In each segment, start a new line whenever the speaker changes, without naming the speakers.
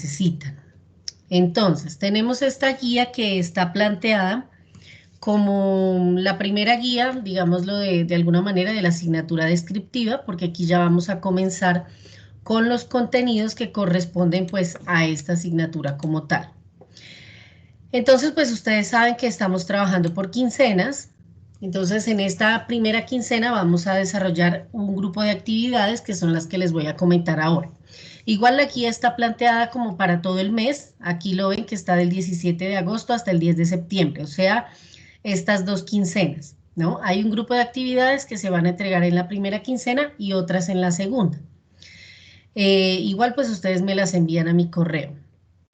necesitan. Entonces, tenemos esta guía que está planteada como la primera guía, digámoslo de alguna manera, de la asignatura descriptiva, porque aquí ya vamos a comenzar con los contenidos que corresponden pues a esta asignatura como tal. Entonces, pues ustedes saben que estamos trabajando por quincenas. Entonces, en esta primera quincena vamos a desarrollar un grupo de actividades que son las que les voy a comentar ahora. Igual la guía está planteada como para todo el mes. Aquí lo ven que está del 17 de agosto hasta el 10 de septiembre, o sea, estas 2 quincenas, ¿no? Hay un grupo de actividades que se van a entregar en la primera quincena y otras en la segunda. Igual pues ustedes me las envían a mi correo.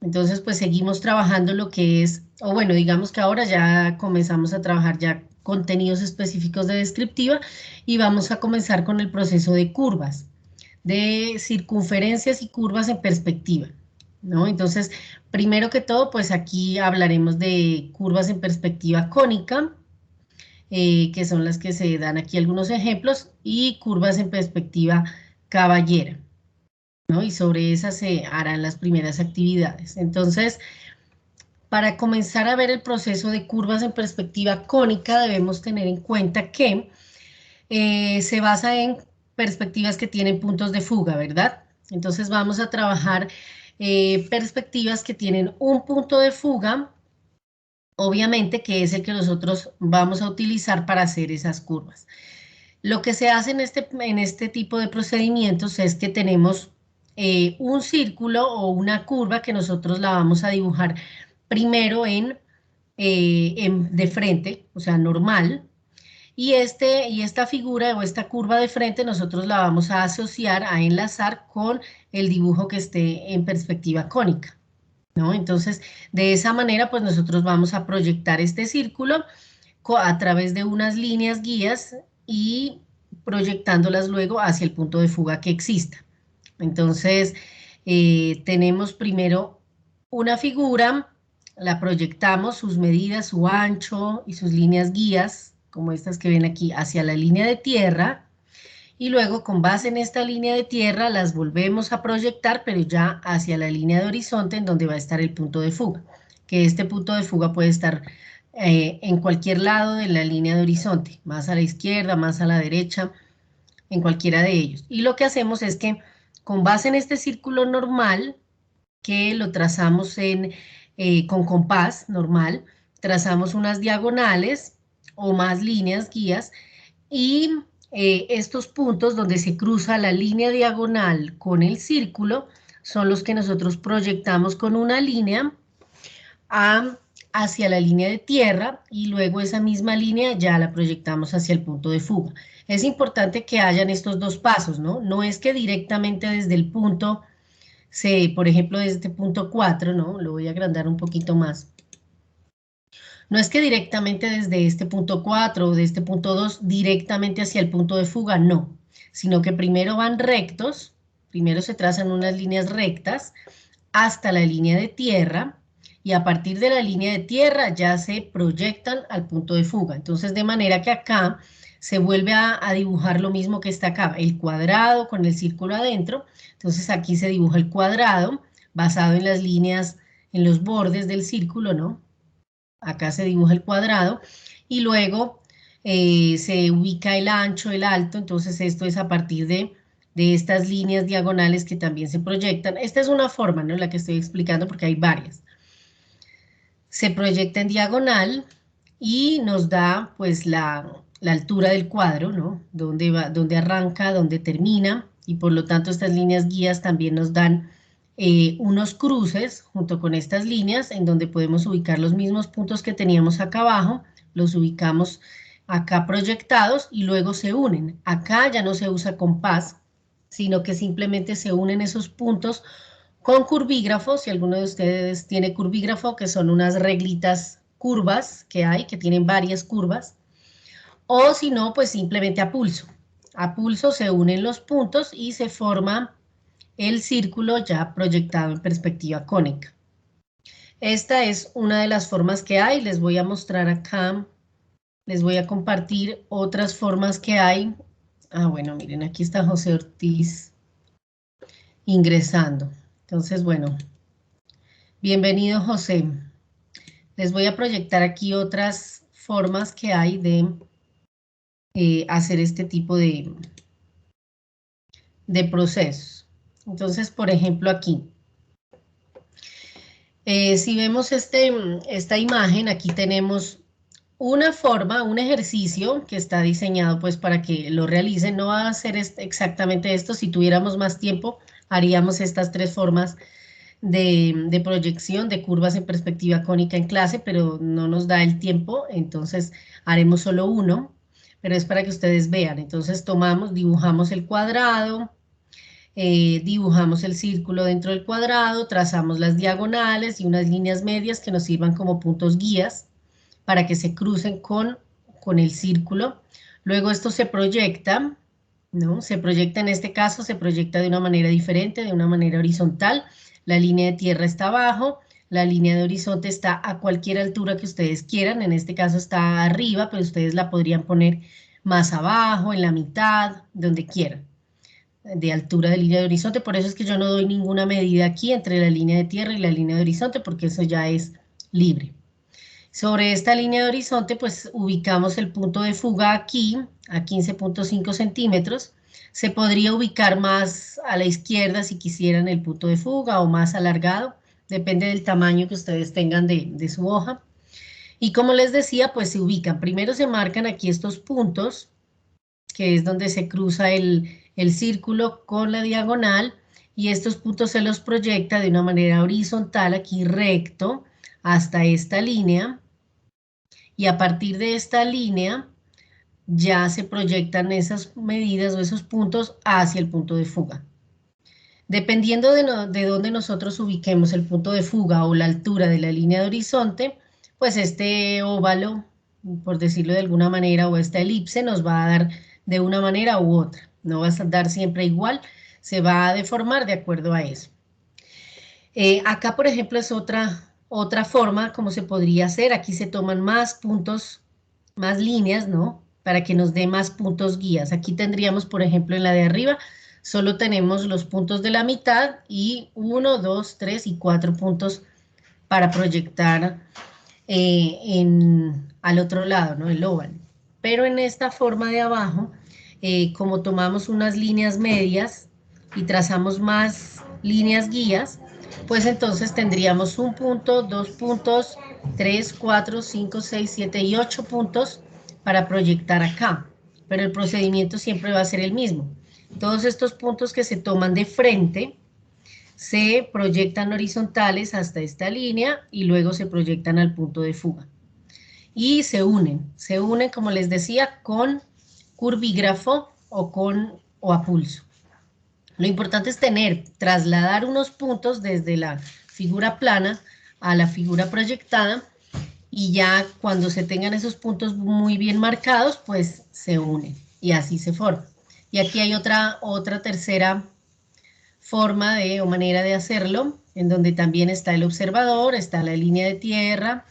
Entonces pues seguimos trabajando lo que es, o bueno, digamos que ahora ya comenzamos a trabajar ya contenidos específicos de descriptiva y vamos a comenzar con el proceso de curvas, de circunferencias y curvas en perspectiva, ¿no? Entonces, primero que todo, pues aquí hablaremos de curvas en perspectiva cónica, que son las que se dan aquí algunos ejemplos, y curvas en perspectiva caballera, ¿no? Y sobre esas se harán las primeras actividades. Entonces, para comenzar a ver el proceso de curvas en perspectiva cónica, debemos tener en cuenta que se basa en perspectivas que tienen puntos de fuga, ¿verdad? Entonces vamos a trabajar perspectivas que tienen un punto de fuga, obviamente que es el que nosotros vamos a utilizar para hacer esas curvas. Lo que se hace en este tipo de procedimientos es que tenemos un círculo o una curva que nosotros la vamos a dibujar primero de frente, o sea, normal, y esta figura o esta curva de frente nosotros la vamos a asociar, a enlazar con el dibujo que esté en perspectiva cónica, ¿no? Entonces, de esa manera, pues nosotros vamos a proyectar este círculo a través de unas líneas guías y proyectándolas luego hacia el punto de fuga que exista. Entonces, tenemos primero una figura, la proyectamos, sus medidas, su ancho y sus líneas guías, como estas que ven aquí, hacia la línea de tierra, y luego con base en esta línea de tierra las volvemos a proyectar, pero ya hacia la línea de horizonte en donde va a estar el punto de fuga, que este punto de fuga puede estar en cualquier lado de la línea de horizonte, más a la izquierda, más a la derecha, en cualquiera de ellos. Y lo que hacemos es que con base en este círculo normal, que lo trazamos con compás normal, trazamos unas diagonales o más líneas guías y estos puntos donde se cruza la línea diagonal con el círculo son los que nosotros proyectamos con una línea hacia la línea de tierra y luego esa misma línea ya la proyectamos hacia el punto de fuga. Es importante que hayan estos dos pasos, ¿no? No es que directamente desde el punto, por ejemplo, desde este punto 4, ¿no? Lo voy a agrandar un poquito más. No es que directamente desde este punto 4 o de este punto 2 directamente hacia el punto de fuga, no, sino que primero van rectos, primero se trazan unas líneas rectas hasta la línea de tierra y a partir de la línea de tierra ya se proyectan al punto de fuga. Entonces, de manera que acá se vuelve a dibujar lo mismo que está acá, el cuadrado con el círculo adentro. Entonces, aquí se dibuja el cuadrado basado en las líneas, en los bordes del círculo, ¿no? Acá se dibuja el cuadrado y luego se ubica el ancho, el alto, entonces esto es a partir de estas líneas diagonales que también se proyectan. Esta es una forma, ¿no? La que estoy explicando porque hay varias. Se proyecta en diagonal y nos da pues la altura del cuadro, ¿no? Dónde va, dónde arranca, dónde termina y por lo tanto estas líneas guías también nos dan unos cruces junto con estas líneas en donde podemos ubicar los mismos puntos que teníamos acá abajo, los ubicamos acá proyectados y luego se unen. Acá ya no se usa compás, sino que simplemente se unen esos puntos con curvígrafos. Si alguno de ustedes tiene curvígrafo, que son unas reglitas curvas que hay, que tienen varias curvas, o si no, pues simplemente a pulso. A pulso se unen los puntos y se forma el círculo ya proyectado en perspectiva cónica. Esta es una de las formas que hay, les voy a mostrar acá, les voy a compartir otras formas que hay. Bueno, miren, aquí está José Ortiz ingresando. Entonces, bueno, Bienvenido, José. Les voy a proyectar aquí otras formas que hay de hacer este tipo de procesos. Entonces, por ejemplo, aquí, si vemos esta imagen, aquí tenemos una forma, un ejercicio que está diseñado pues para que lo realicen. No va a ser exactamente esto. Si tuviéramos más tiempo, haríamos estas tres formas de proyección de curvas en perspectiva cónica en clase, pero no nos da el tiempo, entonces haremos solo uno, pero es para que ustedes vean. Entonces tomamos, dibujamos el cuadrado, dibujamos el círculo dentro del cuadrado, trazamos las diagonales y unas líneas medias que nos sirvan como puntos guías para que se crucen con el círculo. Luego esto se proyecta, ¿no? Se proyecta, en este caso, se proyecta de una manera diferente, de una manera horizontal. La línea de tierra está abajo, la línea de horizonte está a cualquier altura que ustedes quieran. En este caso está arriba, pero ustedes la podrían poner más abajo, en la mitad, donde quieran, de altura de línea de horizonte. Por eso es que yo no doy ninguna medida aquí entre la línea de tierra y la línea de horizonte, porque eso ya es libre. Sobre esta línea de horizonte, pues ubicamos el punto de fuga aquí, a 15.5 centímetros. Se podría ubicar más a la izquierda si quisieran el punto de fuga o más alargado, depende del tamaño que ustedes tengan de su hoja. Y como les decía, pues se ubican. Primero se marcan aquí estos puntos, que es donde se cruza el círculo con la diagonal, y estos puntos se los proyecta de una manera horizontal, aquí recto, hasta esta línea. Y a partir de esta línea ya se proyectan esas medidas o esos puntos hacia el punto de fuga. Dependiendo de dónde nosotros ubiquemos el punto de fuga o la altura de la línea de horizonte, pues este óvalo, por decirlo de alguna manera, o esta elipse nos va a dar de una manera u otra. No va a dar siempre igual, se va a deformar de acuerdo a eso. Acá, por ejemplo, es otra forma como se podría hacer. Aquí se toman más puntos, más líneas, ¿no? Para que nos dé más puntos guías. Aquí tendríamos, por ejemplo, en la de arriba, solo tenemos los puntos de la mitad y 1, 2, 3 y 4 puntos para proyectar al otro lado, ¿no? El óvalo. Pero en esta forma de abajo, como tomamos unas líneas medias y trazamos más líneas guías, pues entonces tendríamos un punto, 2 puntos, 3, 4, 5, 6, 7 y 8 puntos para proyectar acá. Pero el procedimiento siempre va a ser el mismo. Todos estos puntos que se toman de frente se proyectan horizontales hasta esta línea y luego se proyectan al punto de fuga. Y se unen como les decía, con curvígrafo o a pulso. Lo importante es trasladar unos puntos desde la figura plana a la figura proyectada, y ya cuando se tengan esos puntos muy bien marcados, pues se unen y así se forma. Y aquí hay otra tercera forma o manera de hacerlo, en donde también está el observador, está la línea de tierra,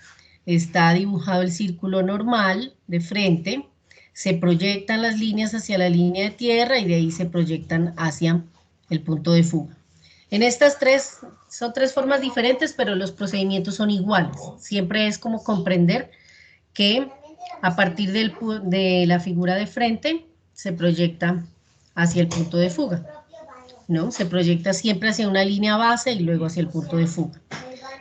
está dibujado el círculo normal de frente, se proyectan las líneas hacia la línea de tierra y de ahí se proyectan hacia el punto de fuga. En estas son tres formas diferentes, pero los procedimientos son iguales. Siempre es como comprender que a partir de la figura de frente se proyecta hacia el punto de fuga, ¿no? Se proyecta siempre hacia una línea base y luego hacia el punto de fuga.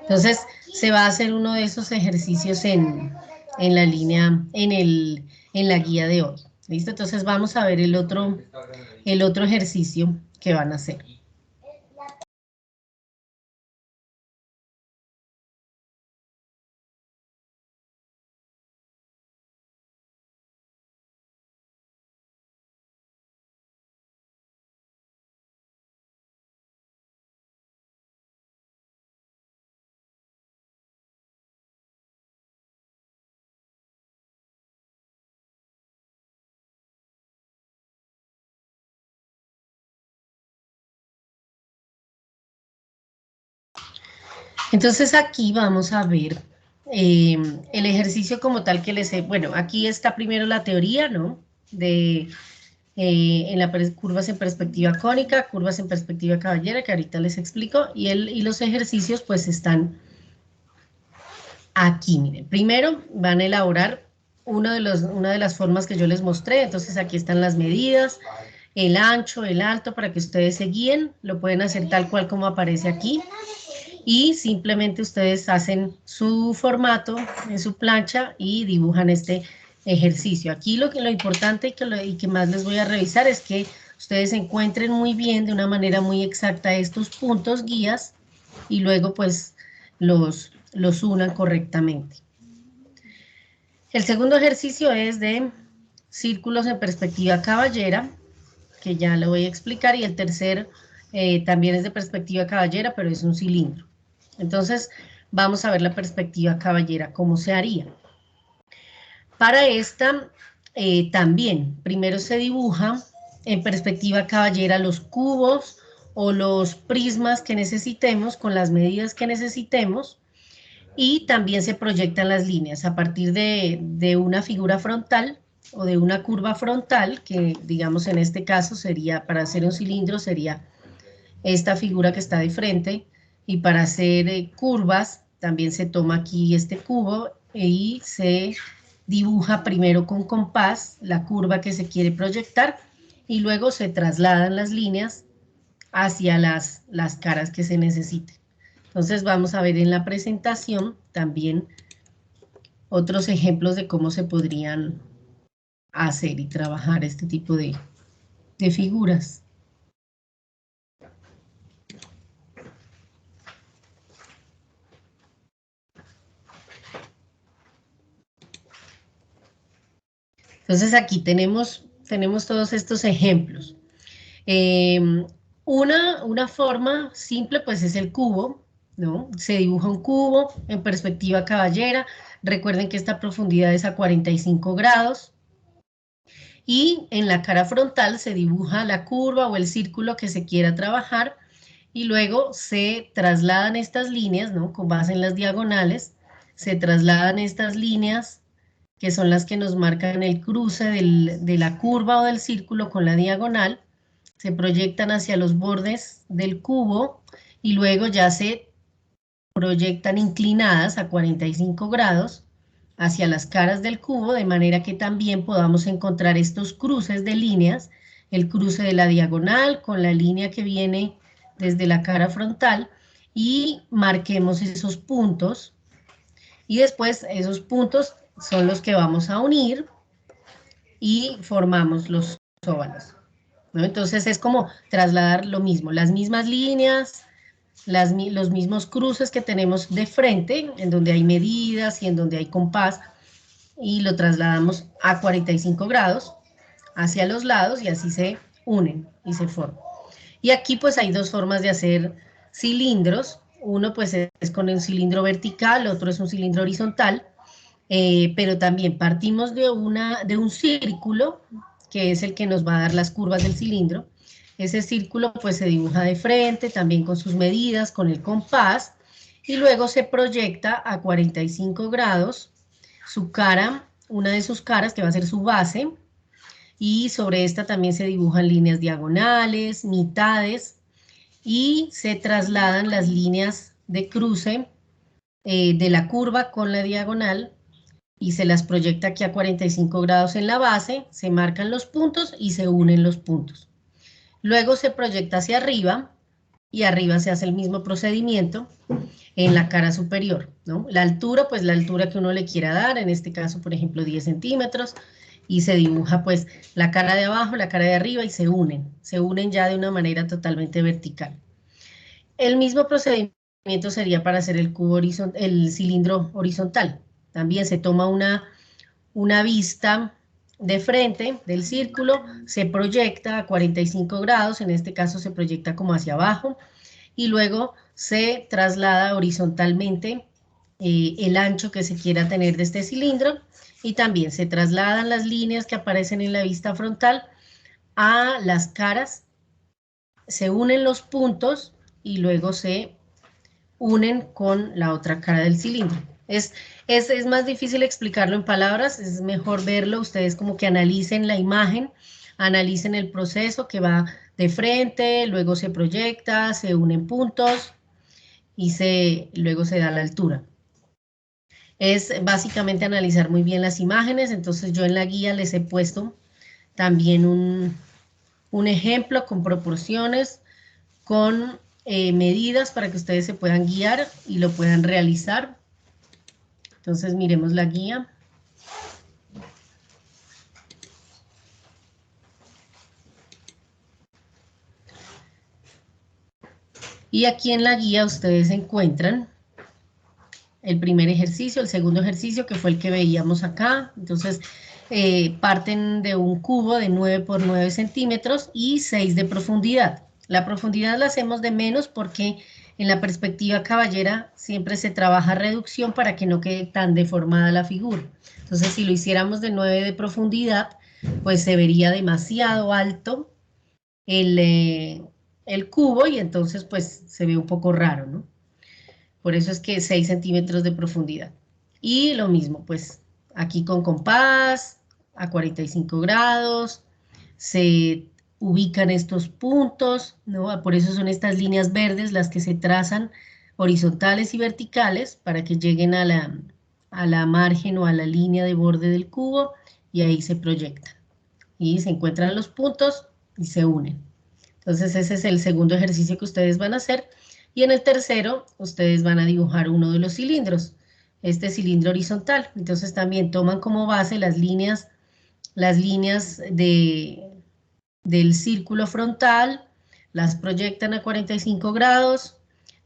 Entonces, se va a hacer uno de esos ejercicios en la línea, en la guía de hoy. ¿Listo? Entonces, vamos a ver el otro ejercicio que van a hacer. Entonces, aquí vamos a ver el ejercicio como tal que les he... Bueno, aquí está primero la teoría, ¿no? en curvas en perspectiva cónica, curvas en perspectiva caballera, que ahorita les explico, y los ejercicios pues están aquí, miren. Primero van a elaborar una de las formas que yo les mostré, entonces aquí están las medidas, el ancho, el alto, para que ustedes se guíen, lo pueden hacer tal cual como aparece aquí, y simplemente ustedes hacen su formato en su plancha y dibujan este ejercicio. Aquí lo importante y que más les voy a revisar es que ustedes encuentren muy bien, de una manera muy exacta, estos puntos guías y luego pues los unan correctamente. El segundo ejercicio es de círculos en perspectiva caballera, que ya lo voy a explicar, y el tercer también es de perspectiva caballera, pero es un cilindro. Entonces, vamos a ver la perspectiva caballera, cómo se haría. Para esta, también, primero se dibuja en perspectiva caballera los cubos o los prismas que necesitemos, con las medidas que necesitemos, y también se proyectan las líneas a partir de una figura frontal o de una curva frontal, que digamos en este caso sería, para hacer un cilindro sería esta figura que está de frente, y para hacer curvas también se toma aquí este cubo y se dibuja primero con compás la curva que se quiere proyectar y luego se trasladan las líneas hacia las caras que se necesiten. Entonces vamos a ver en la presentación también otros ejemplos de cómo se podrían hacer y trabajar este tipo de figuras. Entonces aquí tenemos todos estos ejemplos. Una forma simple pues es el cubo, ¿no? Se dibuja un cubo en perspectiva caballera. Recuerden que esta profundidad es a 45 grados. Y en la cara frontal se dibuja la curva o el círculo que se quiera trabajar, y luego se trasladan estas líneas, ¿no? Con base en las diagonales, se trasladan estas líneas que son las que nos marcan el cruce de la curva o del círculo con la diagonal, se proyectan hacia los bordes del cubo y luego ya se proyectan inclinadas a 45 grados hacia las caras del cubo, de manera que también podamos encontrar estos cruces de líneas, el cruce de la diagonal con la línea que viene desde la cara frontal, y marquemos esos puntos, y después esos puntos son los que vamos a unir y formamos los óvalos, ¿no? Entonces es como trasladar lo mismo, las mismas líneas, los mismos cruces que tenemos de frente, en donde hay medidas y en donde hay compás, y lo trasladamos a 45 grados hacia los lados y así se unen y se forman. Y aquí pues hay dos formas de hacer cilindros. Uno pues es con un cilindro vertical, otro es un cilindro horizontal, pero también partimos de un círculo, que es el que nos va a dar las curvas del cilindro. Ese círculo pues se dibuja de frente, también con sus medidas, con el compás, y luego se proyecta a 45 grados su cara, una de sus caras que va a ser su base, y sobre esta también se dibujan líneas diagonales, mitades, y se trasladan las líneas de cruce de la curva con la diagonal, y se las proyecta aquí a 45 grados en la base, se marcan los puntos y se unen los puntos. Luego se proyecta hacia arriba, y arriba se hace el mismo procedimiento en la cara superior, ¿no? La altura, pues la altura que uno le quiera dar, en este caso, por ejemplo, 10 centímetros, y se dibuja pues la cara de abajo, la cara de arriba, y se unen ya de una manera totalmente vertical. El mismo procedimiento sería para hacer el cilindro horizontal. También se toma una vista de frente del círculo, se proyecta a 45 grados, en este caso se proyecta como hacia abajo, y luego se traslada horizontalmente el ancho que se quiera tener de este cilindro, y también se trasladan las líneas que aparecen en la vista frontal a las caras, se unen los puntos y luego se unen con la otra cara del cilindro. Es más difícil explicarlo en palabras, es mejor verlo, ustedes como que analicen la imagen analicen el proceso que va de frente, luego se proyecta, se unen puntos y luego se da la altura. Es básicamente analizar muy bien las imágenes, entonces yo en la guía les he puesto también un ejemplo con proporciones, con medidas para que ustedes se puedan guiar y lo puedan realizar. Entonces miremos la guía. Y aquí en la guía ustedes encuentran el primer ejercicio, el segundo ejercicio que fue el que veíamos acá. Entonces parten de un cubo de 9 por 9 centímetros y 6 de profundidad. La profundidad la hacemos de menos porque en la perspectiva caballera siempre se trabaja reducción para que no quede tan deformada la figura. Entonces si lo hiciéramos de 9 de profundidad, pues se vería demasiado alto el cubo y entonces pues se ve un poco raro, ¿no? Por eso es que 6 centímetros de profundidad. Y lo mismo, pues aquí con compás, a 45 grados, se ubican estos puntos, ¿no? Por eso son estas líneas verdes las que se trazan horizontales y verticales para que lleguen a la margen o a la línea de borde del cubo y ahí se proyectan. Y se encuentran los puntos y se unen. Entonces ese es el segundo ejercicio que ustedes van a hacer. Y en el tercero, ustedes van a dibujar uno de los cilindros, este cilindro horizontal. Entonces también toman como base las líneas del círculo frontal, las proyectan a 45 grados,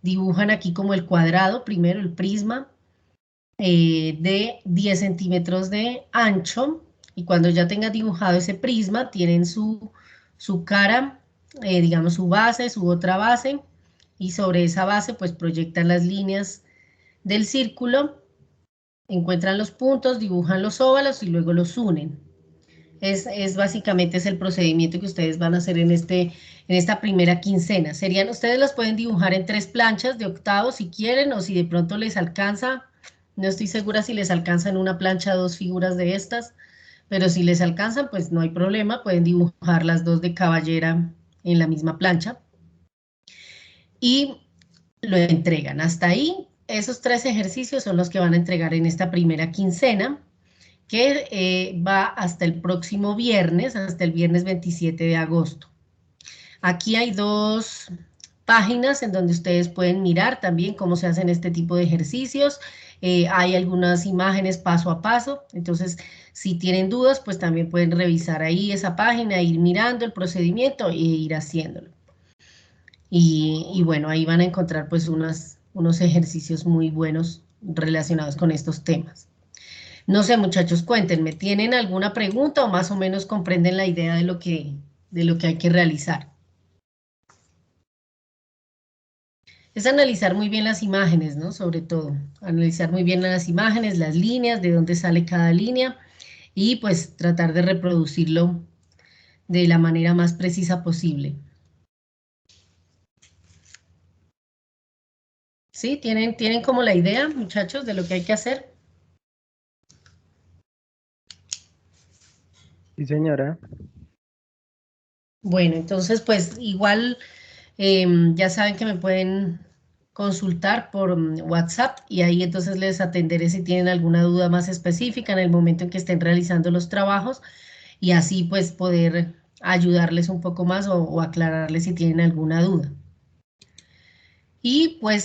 dibujan aquí como el cuadrado, primero el prisma, de 10 centímetros de ancho, y cuando ya tengan dibujado ese prisma, tienen su cara, digamos su base, su otra base, y sobre esa base pues proyectan las líneas del círculo, encuentran los puntos, dibujan los óvalos y luego los unen. Básicamente es el procedimiento que ustedes van a hacer en esta primera quincena. Ustedes las pueden dibujar en 3 planchas de octavo si quieren, o si de pronto les alcanza, no estoy segura si les alcanza en una plancha 2 figuras de estas, pero si les alcanzan, pues no hay problema, pueden dibujar las 2 de caballera en la misma plancha. Y lo entregan. Hasta ahí, esos 3 ejercicios son los que van a entregar en esta primera quincena, que va hasta el próximo viernes, hasta el viernes 27 de agosto. Aquí hay 2 páginas en donde ustedes pueden mirar también cómo se hacen este tipo de ejercicios. Hay algunas imágenes paso a paso, entonces si tienen dudas, pues también pueden revisar ahí esa página, ir mirando el procedimiento e ir haciéndolo. Y bueno, ahí van a encontrar pues unos ejercicios muy buenos relacionados con estos temas. No sé, muchachos, cuéntenme, ¿tienen alguna pregunta o más o menos comprenden la idea de lo que hay que realizar? Es analizar muy bien las imágenes, ¿no? Sobre todo, analizar muy bien las imágenes, las líneas, de dónde sale cada línea y pues tratar de reproducirlo de la manera más precisa posible. ¿Sí? ¿Tienen como la idea, muchachos, de lo que hay que hacer?
Sí, señora.
Bueno, entonces pues igual ya saben que me pueden consultar por WhatsApp y ahí entonces les atenderé si tienen alguna duda más específica en el momento en que estén realizando los trabajos y así pues poder ayudarles un poco más o aclararles si tienen alguna duda. Y pues